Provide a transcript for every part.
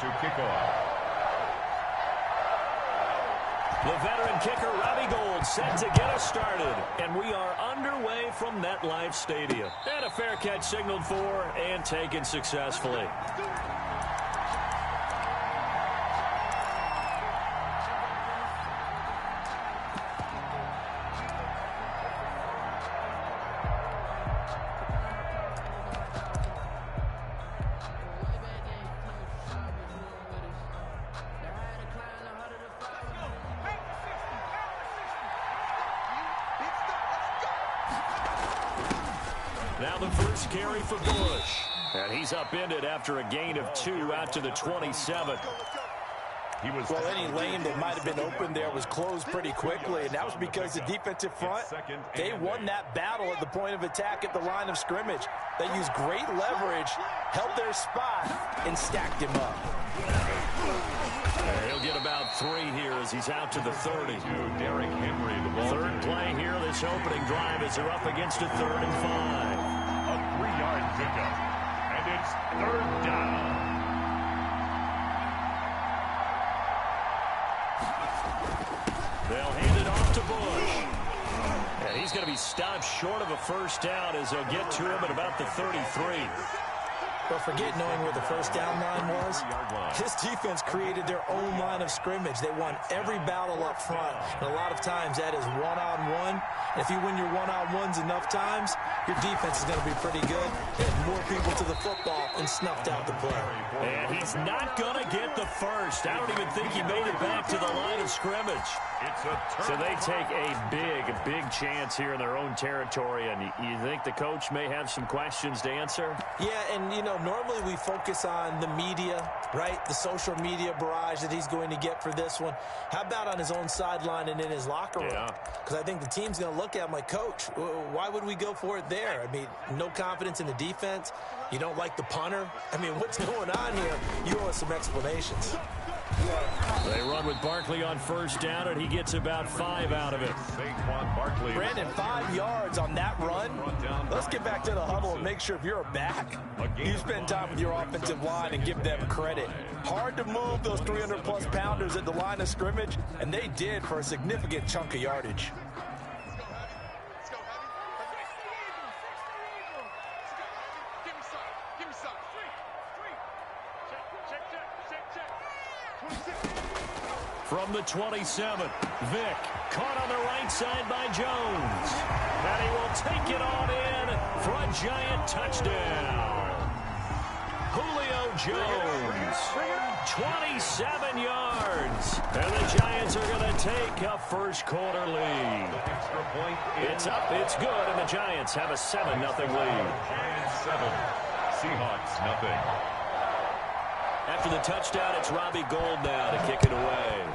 to kick off. The veteran kicker, Robbie Gould, set to get us started. And we are underway from MetLife Stadium. And a fair catch signaled for and taken successfully. Now the first carry for Bush. And he's upended after a gain of 2 out to the 27. Well, any lane that might have been open there was closed pretty quickly, and that was because the defensive front, they won that battle at the point of attack at the line of scrimmage. They used great leverage, held their spot, and stacked him up. He'll get about 3 here as he's out to the 30. Derrick Henry, the ball. Third play here, this opening drive as they're up against a 3rd and 5. A 3-yard pickup, and it's 3rd down. They'll hand it off to Bush. And he's going to be stopped short of a first down as they'll get to him at about the 33. Well, forget knowing where the first down line was. This defense created their own line of scrimmage. They won every battle up front. And a lot of times that is one-on-one. And if you win your one-on-ones enough times, your defense is going to be pretty good. They had more people to the football and snuffed out the play. And he's not going to get the first. I don't even think he made it back to the line of scrimmage. So they take a big chance here in their own territory. And you think the coach may have some questions to answer? Yeah, and, you know, normally we focus on the media, right? The social media barrage that he's going to get for this one. How about on his own sideline and in his locker room? Because I think the team's going to look at him like, Coach, why would we go for it there? I mean, no confidence in the defense. You don't like the punter. I mean, what's going on here? You owe us some explanations. They run with Barkley on first down, and he gets about 5 out of it. Brandon, 5 yards on that run. Let's get back to the huddle and make sure if you're a back, you spend time with your offensive line and give them credit. Hard to move those 300-plus pounders at the line of scrimmage, and they did for a significant chunk of yardage. From the 27, Vick caught on the right side by Jones. And he will take it on in for a giant touchdown. Julio Jones, 27 yards. And the Giants are going to take a first quarter lead. It's up, it's good, and the Giants have a 7-0 lead. Giants 7, Seahawks nothing. After the touchdown, it's Robbie Gould now to kick it away.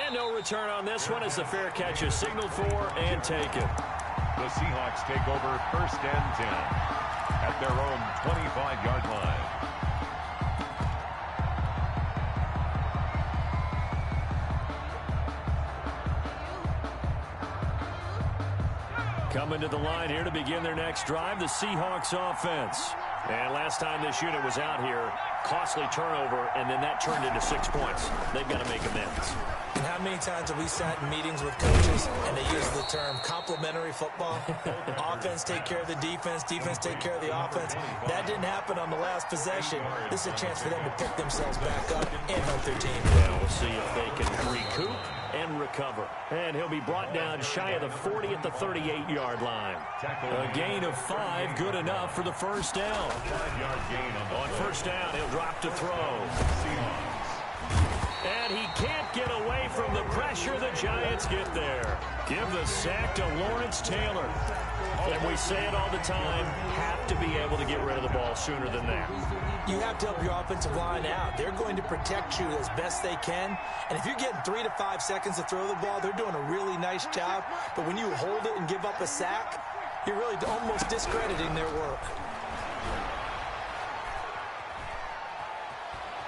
And no return on this one as the fair catch is signaled for and taken. The Seahawks take over 1st and 10 at their own 25-yard line. Coming to the line here to begin their next drive, the Seahawks offense. And last time this unit was out here, costly turnover, and then that turned into 6 points. They've got to make amends. And how many times have we sat in meetings with coaches and they use the term complementary football? Offense take care of the defense, defense take care of the offense. That didn't happen on the last possession. This is a chance for them to pick themselves back up and help their team. Yeah, we'll see if they can recoup and recover. And he'll be brought down shy of the 40 at the 38-yard line. A gain of 5, good enough for the first down. 5-yard gain on first down, he'll drop to throw. And he can't get away from the pressure. The Giants get there. Give the sack to Lawrence Taylor. And we say it all the time, have to be able to get rid of the ball sooner than that. You have to help your offensive line out. They're going to protect you as best they can. And if you're getting 3 to 5 seconds to throw the ball, they're doing a really nice job. But when you hold it and give up a sack, you're really almost discrediting their work.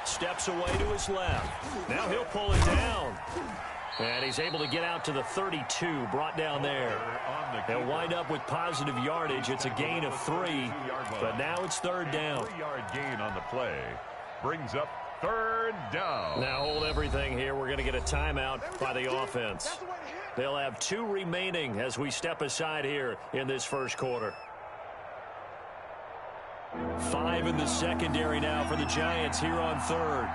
Steps away to his left. Now he'll pull it down. And he's able to get out to the 32, brought down there. They'll wind up with positive yardage. It's a gain of 3, but now it's third down. 3-yard gain on the play. Brings up third down. Now hold everything here. We're going to get a timeout by the offense. They'll have 2 remaining as we step aside here in this first quarter. 5 in the secondary now for the Giants here on third.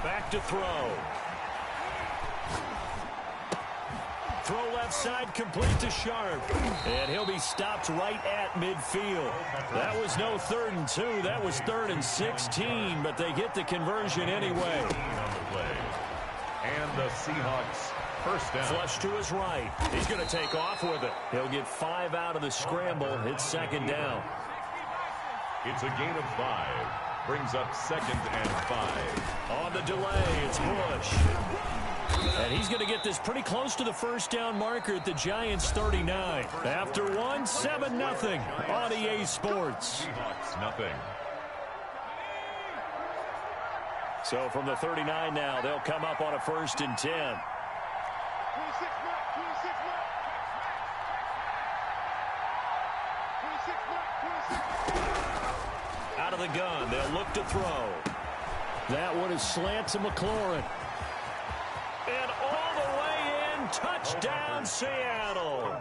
Back to throw. Throw left side, complete to Sharp. And he'll be stopped right at midfield. That was no 3rd and 2. That was 3rd and 16, but they get the conversion anyway. And the Seahawks first down. Flush to his right. He's going to take off with it. He'll get 5 out of the scramble. It's second down. It's a gain of 5. Brings up 2nd and 5. On the delay, it's Bush. And he's going to get this pretty close to the first down marker at the Giants' 39. After 1, 7-0 on EA Sports. Seahawks nothing. So from the 39 now, they'll come up on a 1st and 10. Out of the gun, they'll look to throw. That one is slant to McLaurin. And all the way in, touchdown Seattle.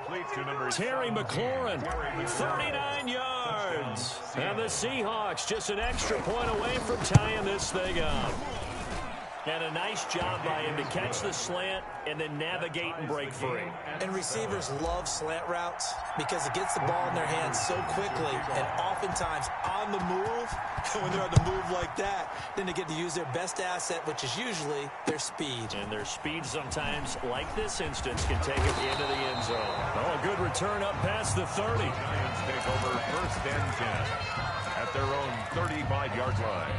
Terry McLaurin, 39 yards. And the Seahawks just an extra point away from tying this thing up. And a nice job by him to catch the slant and then navigate and break free. And receivers love slant routes because it gets the ball in their hands so quickly and oftentimes on the move. When they're on the move like that, then they get to use their best asset, which is usually their speed. And their speed sometimes, like this instance, can take it into the end zone. Oh, a good return up past the 30. Giants take over 1st and 10 at their own 35-yard line.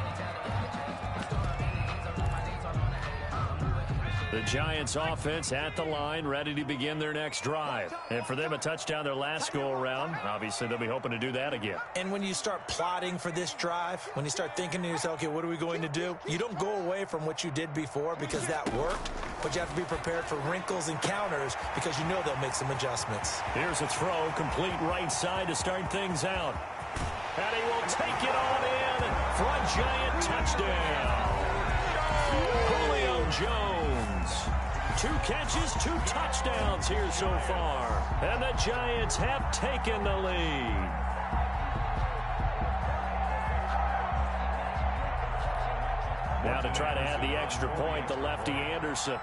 The Giants offense at the line, ready to begin their next drive. And for them, a touchdown their last go-around. Obviously, they'll be hoping to do that again. And when you start plotting for this drive, when you start thinking to yourself, okay, what are we going to do? You don't go away from what you did before because that worked, but you have to be prepared for wrinkles and counters because you know they'll make some adjustments. Here's a throw, complete right side to start things out. And he will take it on in for a Giant touchdown. Julio Jones. 2 catches, 2 touchdowns here so far. And the Giants have taken the lead. Now to try to add the extra point, the lefty Anderson.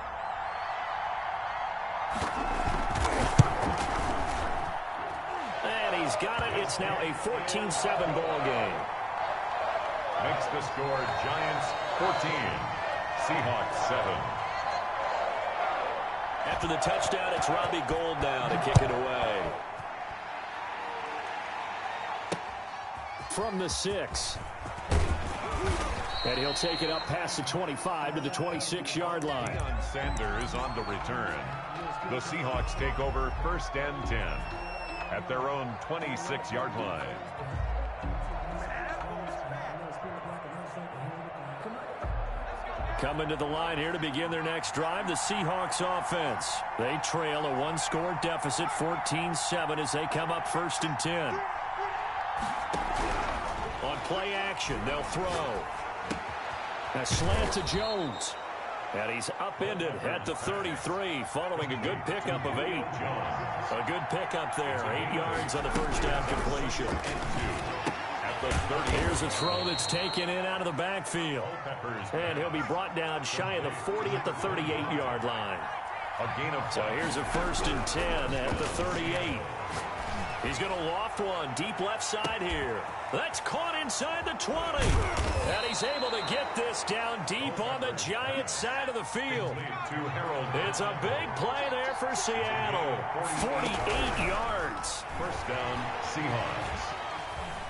And he's got it. It's now a 14-7 ball game. Makes the score Giants 14, Seahawks 7. After the touchdown, it's Robbie Gould now to kick it away. From the 6. And he'll take it up past the 25 to the 26-yard line. Deion Sanders on the return. The Seahawks take over 1st and 10 at their own 26-yard line. Coming to the line here to begin their next drive, the Seahawks offense. They trail a 1-score deficit, 14-7, as they come up 1st and 10. On play action, they'll throw. A slant to Jones. And he's upended at the 33, following a good pickup of 8. A good pickup there, 8 yards on the first down completion. Here's a throw that's taken in out of the backfield. And he'll be brought down shy of the 40 at the 38-yard line. So here's a 1st and 10 at the 38. He's going to loft one deep left side here. That's caught inside the 20. And he's able to get this down deep on the Giants side of the field. It's a big play there for Seattle. 48 yards. First down, Seahawks.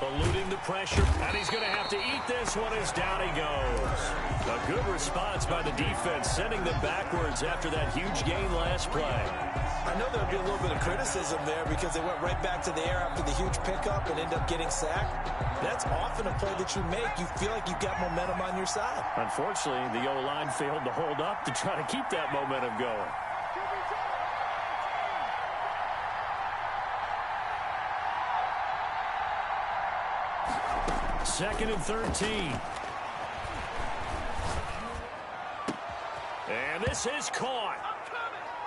Eluding the pressure, and he's going to have to eat this one as down he goes. A good response by the defense, sending them backwards after that huge gain last play. I know there'll be a little bit of criticism there because they went right back to the air after the huge pickup and ended up getting sacked. That's often a play that you make. You feel like you've got momentum on your side. Unfortunately, the O-line failed to hold up to try to keep that momentum going. Second and 13. And this is caught.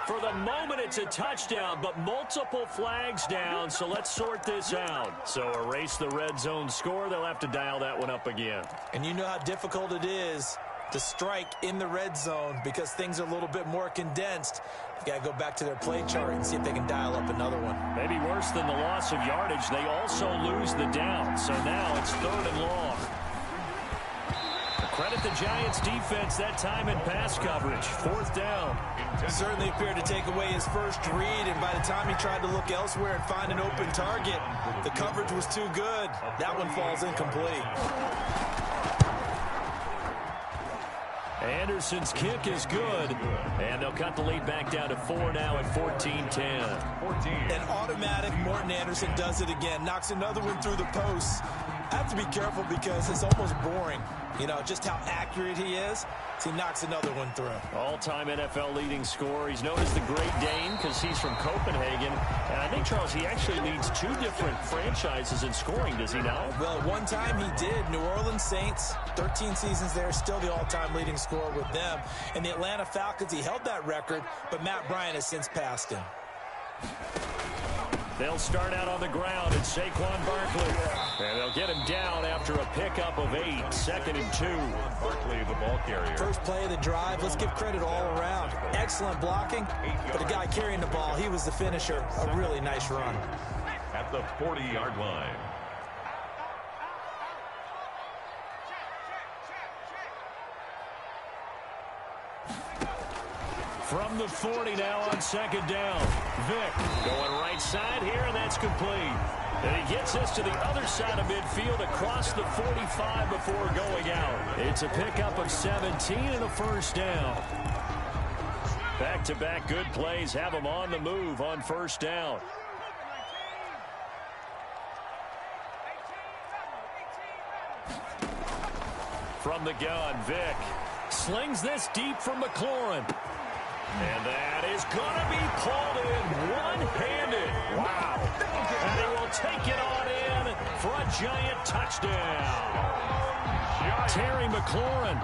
For the moment, it's a touchdown, but multiple flags down, so let's sort this out. So erase the red zone score. They'll have to dial that one up again. And you know how difficult it is to strike in the red zone because things are a little bit more condensed. You got to go back to their play chart and see if they can dial up another one. Maybe worse than the loss of yardage, they also lose the down. So now it's 3rd and long. Credit the Giants defense that time in pass coverage. 4th down. Certainly appeared to take away his first read, and by the time he tried to look elsewhere and find an open target, the coverage was too good. That one falls incomplete. Anderson's kick is good, and they'll cut the lead back down to 4 now at 14-10. An automatic Morton Anderson does it again, knocks another one through the posts. I have to be careful because it's almost boring, you know, just how accurate he is. So he knocks another one through. All-time NFL leading scorer. He's known as the Great Dane because he's from Copenhagen. And I think, Charles, he actually leads 2 different franchises in scoring, does he now? Well, at one time he did. New Orleans Saints, 13 seasons there, still the all-time leading scorer with them. And the Atlanta Falcons, he held that record, but Matt Bryant has since passed him. They'll start out on the ground at Saquon Barkley. And they'll get him down after a pickup of 8. 2nd and 2. Barkley, the ball carrier. First play of the drive. Let's give credit all around. Excellent blocking, but the guy carrying the ball, he was the finisher. A really nice run. At the 40-yard line. From the 40 now on 2nd down. Vick going right side here, and that's complete. And he gets us to the other side of midfield across the 45 before going out. It's a pickup of 17 and a 1st down. Back-to-back good plays have him on the move on 1st down. From the gun, Vick slings this deep from McLaurin. And that is going to be pulled in one-handed. Wow. And he will take it on in for a Giant touchdown. Terry McLaurin,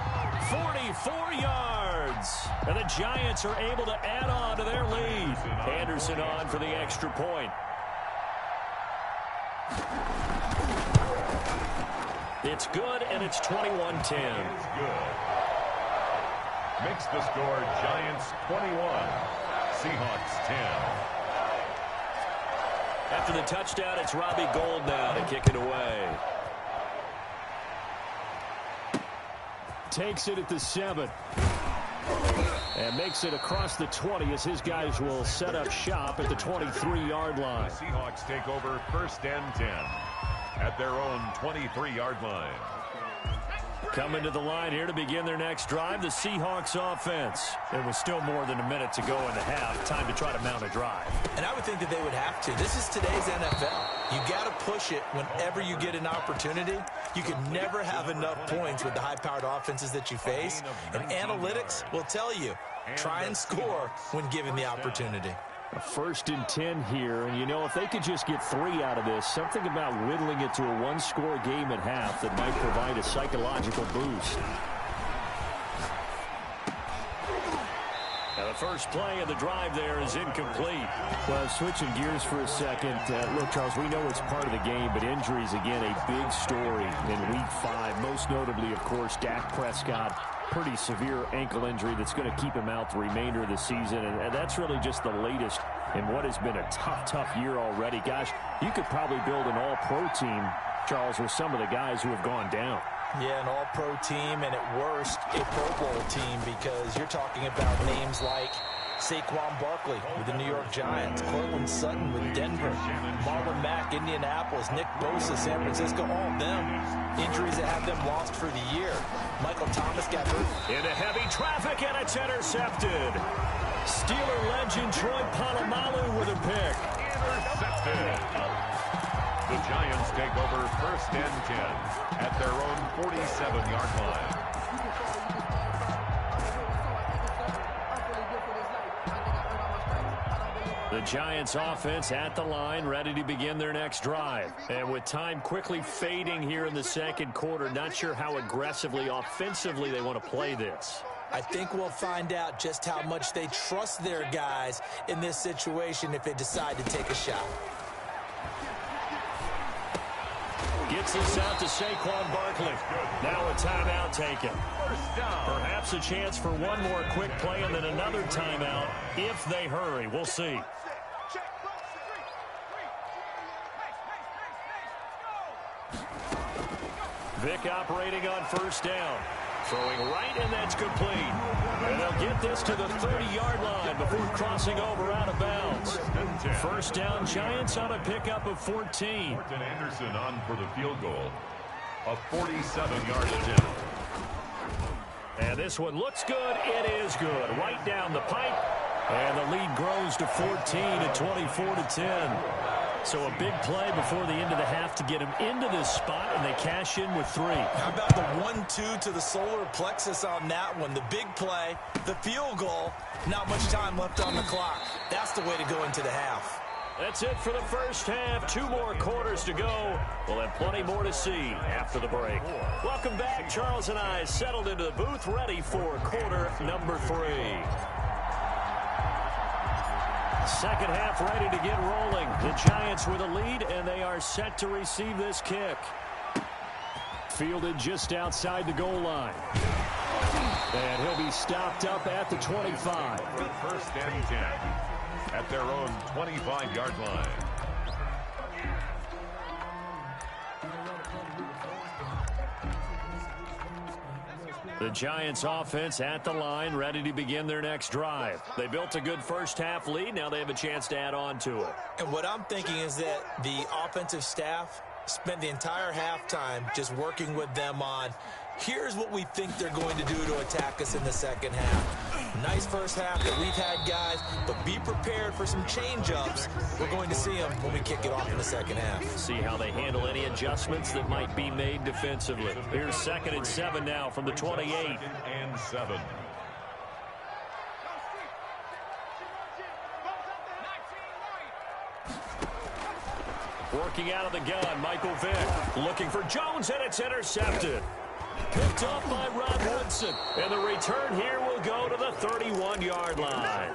44 yards. And the Giants are able to add on to their lead. Anderson on for the extra point. It's good, and it's 21-10. It's good. Makes the score Giants 21, Seahawks 10. After the touchdown, it's Robbie Gould now to kick it away. Takes it at the 7. And makes it across the 20 as his guys will set up shop at the 23-yard line. The Seahawks take over 1st and 10 at their own 23-yard line. Coming to the line here to begin their next drive, the Seahawks offense. There was still more than a minute to go in the half. Time to try to mount a drive. And I would think that they would have to. This is today's NFL. You got to push it whenever you get an opportunity. You can never have enough points with the high-powered offenses that you face. And analytics will tell you, try and score when given the opportunity. A 1st and 10 here, and you know, if they could just get 3 out of this, something about whittling it to a 1-score game at half that might provide a psychological boost. Now the first play of the drive there is incomplete. Well, switching gears for a second. Look, Charles, we know it's part of the game, but injuries, again, a big story in Week 5. Most notably, of course, Dak Prescott. Pretty severe ankle injury that's going to keep him out the remainder of the season, and that's really just the latest in what has been a tough year already. Gosh, you could probably build an all-pro team, Charles, with some of the guys who have gone down. Yeah, an all-pro team, and at worst, a Pro Bowl team, because you're talking about names like Saquon Barkley with the New York Giants, Cortland Sutton with Denver, Marlon Mack, Indianapolis, Nick Bosa, San Francisco, all of them injuries that have them lost for the year. Michael Thomas got hurt. Into heavy traffic, and it's intercepted. Steeler legend Troy Polamalu with a pick. Intercepted. The Giants take over 1st and 10 at their own 47-yard line. The Giants offense at the line, ready to begin their next drive. And with time quickly fading here in the second quarter, not sure how aggressively, offensively they want to play this. I think we'll find out just how much they trust their guys in this situation if they decide to take a shot. Gets this out to Saquon Barkley. Now a timeout taken. Perhaps a chance for one more quick play and then another timeout if they hurry. We'll see. Vick operating on 1st down. Throwing right, and that's complete. And they'll get this to the 30-yard line before crossing over out of bounds. 1st down, Giants on a pickup of 14. Martin Anderson on for the field goal. A 47-yard attempt. And this one looks good. It is good. Right down the pipe. And the lead grows to 14 at 24-10. So a big play before the end of the half to get him into this spot, and they cash in with 3. How about the 1-2 to the solar plexus on that one? The big play, the field goal, not much time left on the clock. That's the way to go into the half. That's it for the first half. 2 more quarters to go. We'll have plenty more to see after the break. Welcome back. Charles and I settled into the booth, ready for quarter number 3. Second half ready to get rolling. The Giants with a lead, and they are set to receive this kick. Fielded just outside the goal line. And he'll be stopped up at the 25. 1st and 10 at their own 25-yard line. The Giants offense at the line, ready to begin their next drive. They built a good first half lead. Now they have a chance to add on to it. And what I'm thinking is that the offensive staff spent the entire halftime just working with them on, here's what we think they're going to do to attack us in the second half. Nice first half that we've had, guys, but be prepared for some change-ups. We're going to see them when we kick it off in the second half. See how they handle any adjustments that might be made defensively. Here's 2nd and 7 now from the 28. 2nd and 7. Working out of the gun, Michael Vick looking for Jones, and it's intercepted. Picked up by Ron Woodson. And the return here will go to the 31-yard line.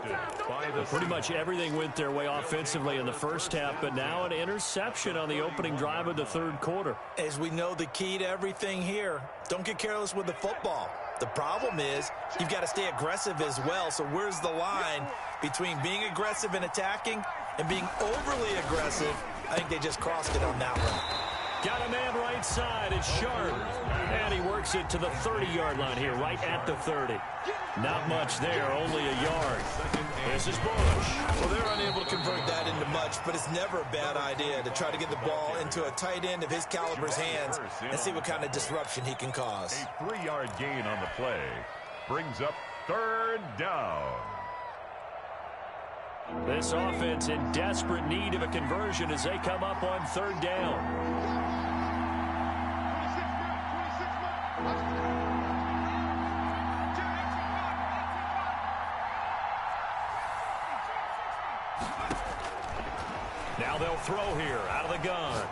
Pretty much everything went their way offensively in the first half, but now an interception on the opening drive of the third quarter. As we know, the key to everything here, don't get careless with the football. The problem is you've got to stay aggressive as well. So where's the line between being aggressive and attacking and being overly aggressive? I think they just crossed it on that one. Got a man right side. It's Sharp. And he works it to the 30-yard line here, right at the 30. Not much there, only a yard. This is Bush. Well, they're unable to convert that into much, but it's never a bad idea to try to get the ball into a tight end of his caliber's hands and see what kind of disruption he can cause. A 3-yard gain on the play brings up 3rd down. This offense in desperate need of a conversion as they come up on 3rd down. Now they'll throw here out of the gun.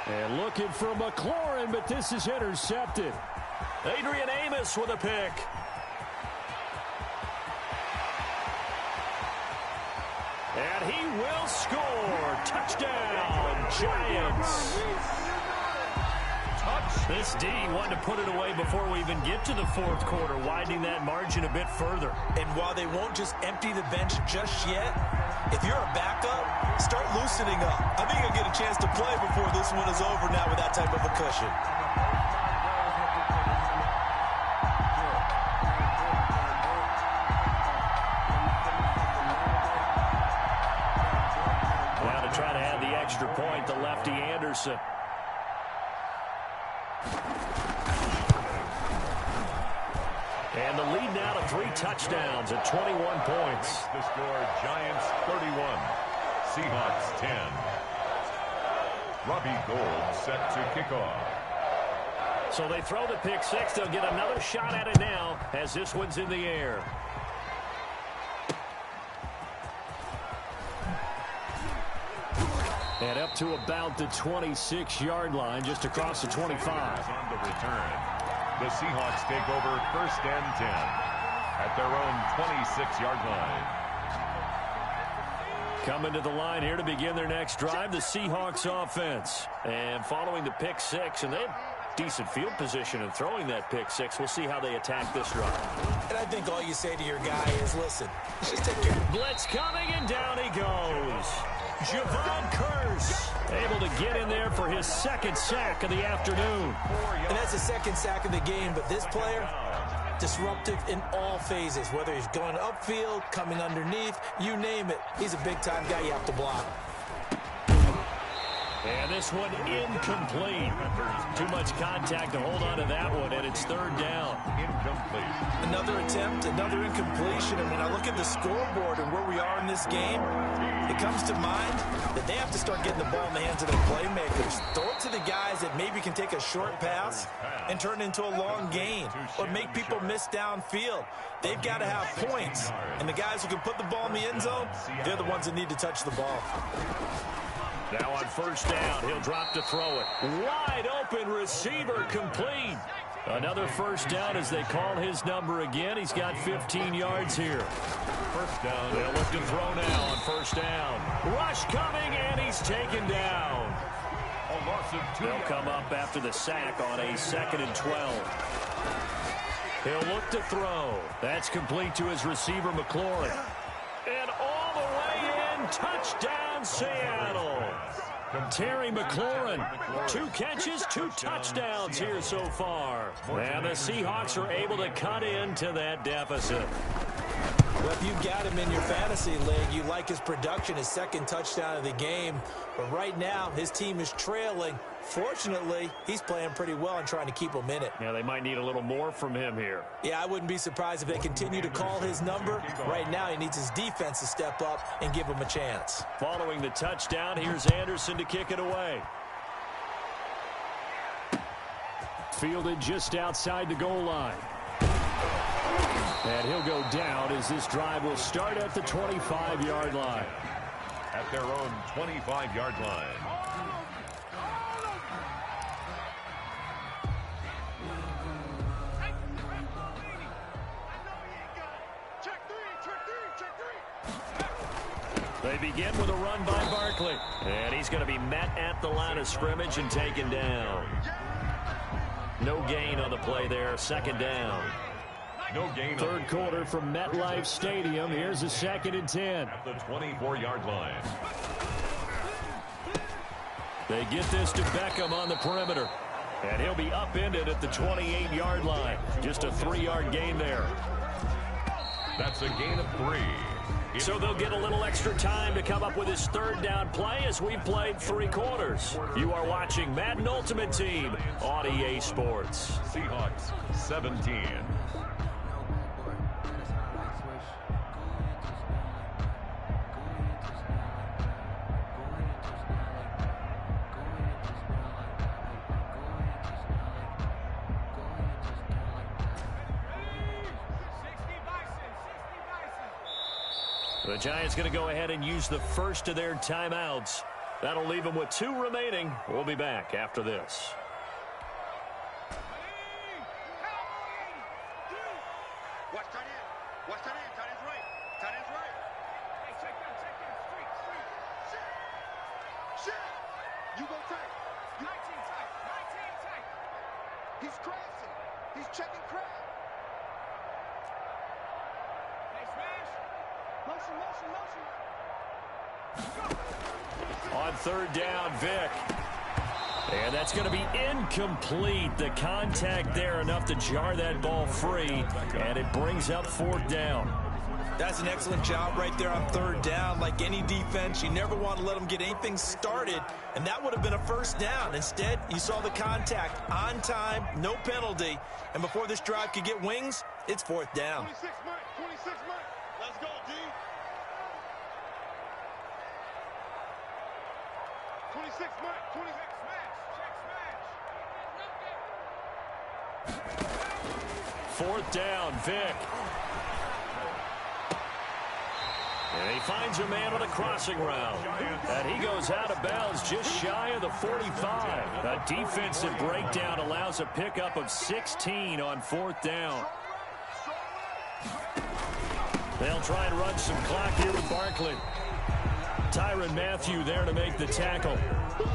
And looking for McLaurin, but this is intercepted. Adrian Amos with a pick. And he will score. Touchdown, Giants. This D wanted to put it away before we even get to the fourth quarter, widening that margin a bit further. And while they won't just empty the bench just yet, if you're a backup, start loosening up. I think you'll get a chance to play before this one is over now with that type of a cushion. try to add the extra point, the lefty Anderson. And the lead now to 3 touchdowns at 21 points. The score, Giants 31, Seahawks 10. Robbie Gould set to kick off. So they throw the pick six. They'll get another shot at it now as this one's in the air. And up to about the 26-yard line, just across the 25. On the return, the Seahawks take over 1st and 10 at their own 26-yard line. Coming to the line here to begin their next drive, the Seahawks offense. And following the pick six, and they have decent field position in throwing that pick six. We'll see how they attack this drive. And I think all you say to your guy is, listen, just take care. Blitz coming, and down he goes. Javon Curse able to get in there for his 2nd sack of the afternoon. And that's the 2nd sack of the game, but this player, disruptive in all phases, whether he's going upfield, coming underneath, you name it. He's a big-time guy you have to block. And this one incomplete. Too much contact to hold on to that one, and it's 3rd down. Incomplete. Another attempt, another incompletion. And when I look at the scoreboard and where we are in this game, it comes to mind that they have to start getting the ball in the hands of their playmakers. Throw it to the guys that maybe can take a short pass and turn it into a long gain or make people miss downfield. They've got to have points. And the guys who can put the ball in the end zone, they're the ones that need to touch the ball. Now on 1st down, he'll drop to throw it. Wide open receiver complete. Another 1st down as they call his number again. He's got 15 yards here. 1st down. They'll look to throw now on 1st down. Rush coming, and he's taken down. A loss of 2. They'll come up after the sack on a 2nd and 12. He'll look to throw. That's complete to his receiver, McLaurin. And all the way in, touchdown Seattle. Terry McLaurin, 2 catches, 2 touchdowns here so far. And the Seahawks are able to cut into that deficit. Well, if you've got him in your fantasy league, you like his production, his 2nd touchdown of the game. But right now, his team is trailing. Fortunately, he's playing pretty well and trying to keep them in it. Yeah, they might need a little more from him here. Yeah, I wouldn't be surprised if they continue to call his number. Right now, he needs his defense to step up and give him a chance. Following the touchdown, here's Anderson to kick it away. Fielded just outside the goal line. And he'll go down as this drive will start at the 25-yard line. At their own 25-yard line. They begin with a run by Barkley. And he's going to be met at the line of scrimmage and taken down. No gain on the play there. 2nd down. No gain. 3rd quarter from MetLife Stadium. Here's a 2nd and 10. At the 24-yard line. They get this to Beckham on the perimeter. And he'll be upended at the 28-yard line. Just a 3-yard gain there. That's a gain of 3. So they'll get a little extra time to come up with his 3rd down play as we've played 3 quarters. You are watching Madden Ultimate Team on EA Sports. Seahawks 17. The Giants going to go ahead and use the first of their timeouts. That'll leave them with 2 remaining. We'll be back after this. Watch tight end. Watch tight end. Tight end's right. Tight end's right. Hey, check down. Street. Shit. You go tight. 19 tight. He's crashing. He's checking crash. Hey, smash. Motion. On 3rd down, Vick. And that's going to be incomplete. The contact there enough to jar that ball free. And it brings up 4th down. That's an excellent job right there on third down. Like any defense, you never want to let them get anything started, and that would have been a first down. Instead, you saw the contact on time, no penalty, and before this drive could get wings, it's fourth down. 26 Mike, 26 Mike. Let's go, D. 26 Mike, 26 smash, check smash. Fourth down, Vick. And he finds a man on a crossing route. And he goes out of bounds just shy of the 45. A defensive breakdown allows a pickup of 16 on fourth down. They'll try and run some clock here with Barkley. Tyrann Mathieu there to make the tackle.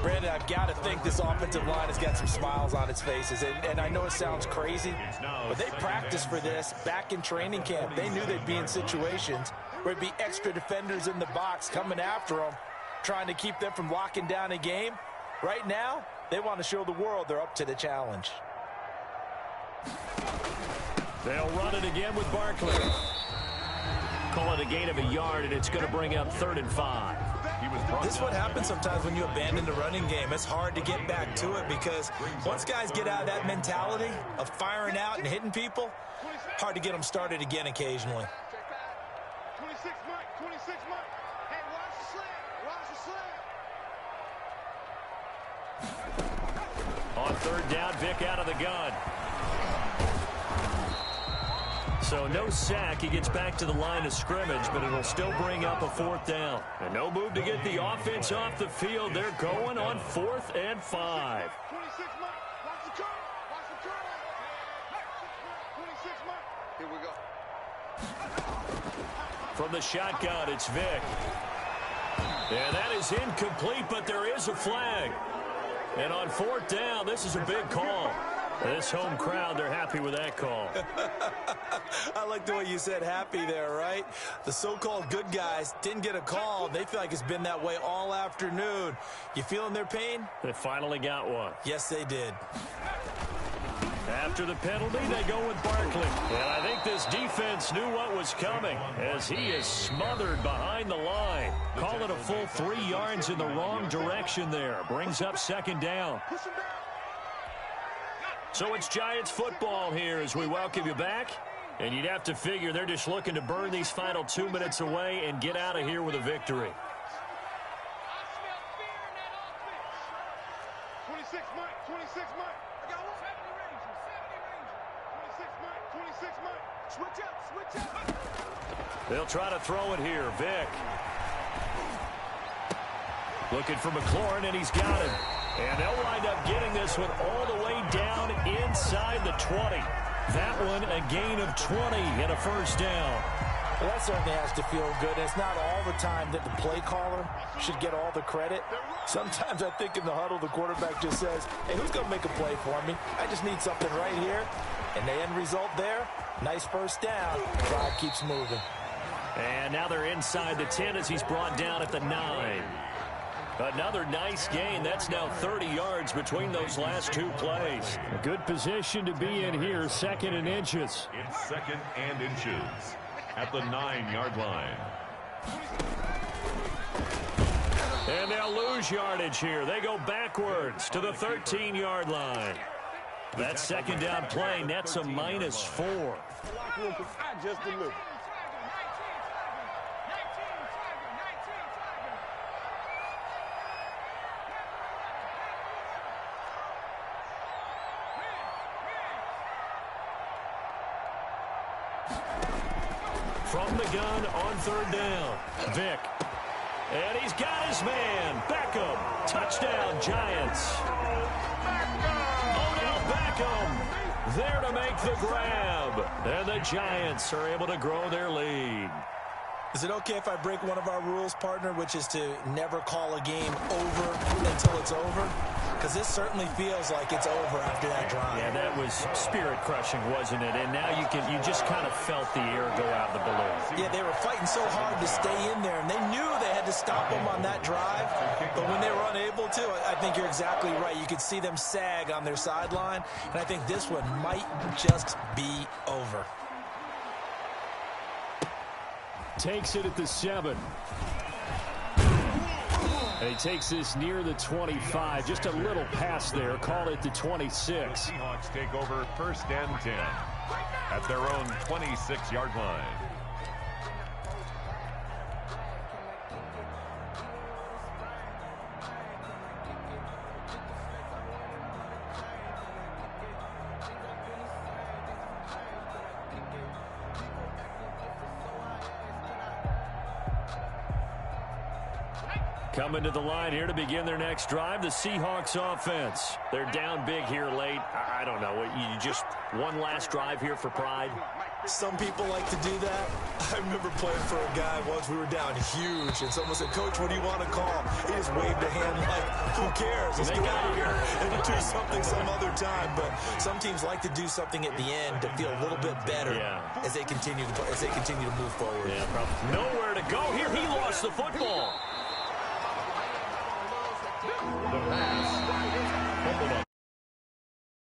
Brandon, I've got to think this offensive line has got some smiles on its faces. And I know it sounds crazy, but they practiced for this back in training camp. They knew they'd be in situations where it'd be extra defenders in the box coming after them, trying to keep them from locking down a game. Right now, they want to show the world they're up to the challenge. They'll run it again with Barkley. Call it a gain of a yard, and it's going to bring up 3rd and 5. This is what happens sometimes when you abandon the running game. It's hard to get back to it because once guys get out of that mentality of firing out and hitting people, hard to get them started again occasionally. 26 Mike, 26 Mike. Hey, watch the slant, watch the slant. On third down, Vick out of the gun. So no sack. He gets back to the line of scrimmage, but it'll still bring up a fourth down. And no move to get the offense off the field. They're going on 4th and 5. 26 Mike, watch the curve, watch the curve. 26 Mike. Here we go. From the shotgun, it's Vick. And that is incomplete, but there is a flag. And on 4th down, this is a big call. This home crowd, they're happy with that call. I like the way you said happy there, right? The so-called good guys didn't get a call. They feel like it's been that way all afternoon. You feeling their pain? They finally got one. Yes, they did. After the penalty, they go with Barkley. And I think this defense knew what was coming as he is smothered behind the line. Call it a full 3 yards in the wrong direction there. Brings up 2nd down. So it's Giants football here as we welcome you back. And you'd have to figure they're just looking to burn these final 2 minutes away and get out of here with a victory. 26 Mike, 26 Mike. I got one. 70 Ranger, 70 Ranger. 26 Mike, 26 Mike. Switch up, switch up. They'll try to throw it here. Vick. Looking for McLaurin, and he's got it. And they'll wind up getting this one all the way down inside the 20. That one a gain of 20 and a first down. Well, that certainly has to feel good. It's not all the time that the play caller should get all the credit. Sometimes I think in the huddle, the quarterback just says, hey, who's going to make a play for me? I just need something right here. And the end result there, nice first down. Drive keeps moving. And now they're inside the 10 as he's brought down at the 9. Another nice gain. That's now 30 yards between those last 2 plays. A good position to be in here, 2nd and inches. It's 2nd and inches at the 9-yard line. And they'll lose yardage here. They go backwards to the 13-yard line. That 2nd down play nets a -4. I just delivered. From the gun on 3rd down, Vick. And he's got his man, Beckham. Touchdown, Giants. Odell Beckham there to make the grab. And the Giants are able to grow their lead. Is it okay if I break one of our rules, partner, which is to never call a game over until it's over? Because this certainly feels like it's over after that drive. Yeah, that was spirit-crushing, wasn't it? And now you just kind of felt the air go out of the balloon. Yeah, they were fighting so hard to stay in there, and they knew they had to stop them on that drive. But when they were unable to, I think you're exactly right. You could see them sag on their sideline, and I think this one might just be over. takes it at the 7. And he takes this near the 25. Just a little pass there. Call it the 26. The Seahawks take over 1st and 10 at their own 26-yard line. Coming to the line here to begin their next drive, the Seahawks offense. They're down big here late. I don't know. You just one last drive here for pride? Some people like to do that. I remember playing for a guy once. We were down huge, and someone said, "Coach, what do you want to call?" He just waved a hand like, who cares? Let's get out of here and do something some other time. But some teams like to do something at the end to feel a little bit better as they continue to move forward. Yeah, probably. Nowhere to go here. He lost the football. The pass.